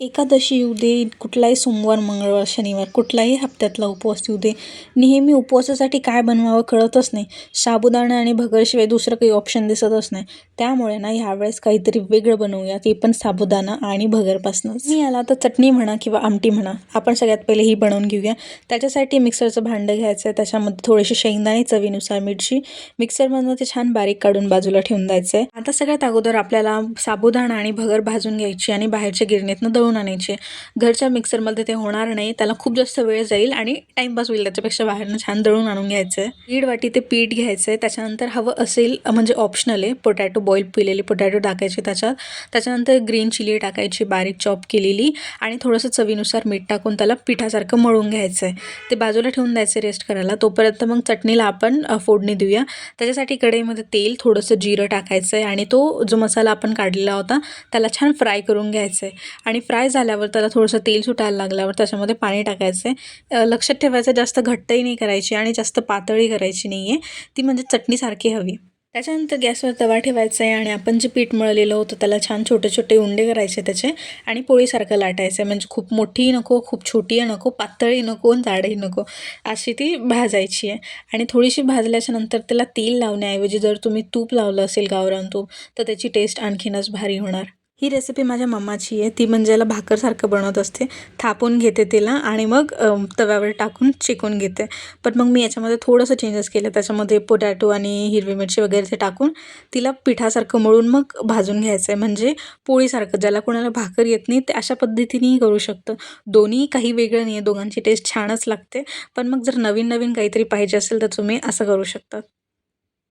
एकादशी येऊ दे, कुठलाही सोमवार, मंगळवार, शनिवार, कुठलाही हप्त्यातला उपवास येऊ दे, नेहमी उपवासासाठी काय बनवावं कळतच नाही. साबुदाणा आणि भगरशिवाय दुसरं काही ऑप्शन दिसतच नाही. त्यामुळे ना ह्यावेळेस काहीतरी वेगळं बनवूया, ते पण साबुदाणा आणि भगरपासूनच. मी याला तर चटणी म्हणा किंवा आमटी म्हणा, आपण सगळ्यात पहिले ही बनवून घेऊया. त्याच्यासाठी मिक्सरचं भांडं घ्यायचं आहे. त्याच्यामध्ये थोडेसे शेंगदाणे, चवीनुसार मिरची, मिक्सरमधून ते छान बारीक काढून बाजूला ठेवून द्यायचं आहे. आता सगळ्यात अगोदर आपल्याला साबुदाणा आणि भगर भाजून घ्यायची आणि बाहेरच्या गिरणीतनं दळून आणायचे. घरच्या मिक्सरमध्ये ते होणार नाही, त्याला खूप जास्त वेळ जाईल आणि टाइमपास होईल. त्याच्यापेक्षा बाहेरनं छान दळून आणून घ्यायचं आहे. 1.5 वाटी ते पीठ घ्यायचं आहे. त्याच्यानंतर हवं असेल म्हणजे ऑप्शनल आहे, पोटॅटो बॉईल पिलेली पोटॅटो टाकायचे त्याच्यात. त्याच्यानंतर ग्रीन चिली टाकायची बारीक चॉप केलेली आणि थोडंसं चवीनुसार मीठ टाकून त्याला पिठासारखं मळून घ्यायचं आहे. ते बाजूला ठेवून द्यायचं रेस्ट करायला. तोपर्यंत मग चटणीला आपण फोडणी देऊया. त्याच्यासाठी कढईमध्ये तेल, थोडंसं जिरं टाकायचं आहे आणि तो जो मसाला आपण काढलेला होता त्याला छान फ्राय करून घ्यायचं आहे. आणि फ्राय झाल्यावर त्याला थोडंसं तेल सुटायला लागल्यावर त्याच्यामध्ये पाणी टाकायचं आहे. लक्षात ठेवायचं, जास्त घट्टही नाही करायची आणि जास्त पातळही करायची नाही आहे, ती म्हणजे चटणीसारखी हवी. त्याच्यानंतर गॅसवर तवा ठेवायचा आहे आणि आपण जे पीठ मळलेलं होतं त्याला छान छोटे छोटे उंडे करायचे त्याचे आणि पोळीसारखं लाटायचं आहे. म्हणजे खूप मोठीही नको, खूप छोटीही नको, पातळही नको, जाडही नको, अशी ती भाजायची आहे. आणि थोडीशी भाजल्याच्या नंतर त्याला तेल लावण्याऐवजी जर तुम्ही तूप लावलं असेल, गावरान तूप, तर त्याची टेस्ट आणखीनच भारी होणार. ही रेसिपी माझ्या मम्माची आहे. ती म्हणजे याला भाकरसारखं बनवत असते. थापून घेते तिला आणि मग तव्यावर टाकून शेकून घेते. पण मग मी याच्यामध्ये थोडंसं चेंजेस केलं. त्याच्यामध्ये पोटॅटो आणि हिरवी मिरची वगैरे ते टाकून तिला पिठासारखं मळून मग भाजून घ्यायचं आहे. म्हणजे पोळीसारखं. ज्याला कोणाला भाकर येत नाही ते अशा पद्धतीनेही करू शकतं. दोन्ही काही वेगळं नाही आहे, दोघांची टेस्ट छानच लागते. पण मग जर नवीन नवीन काहीतरी पाहिजे असेल तर तुम्ही असं करू शकता.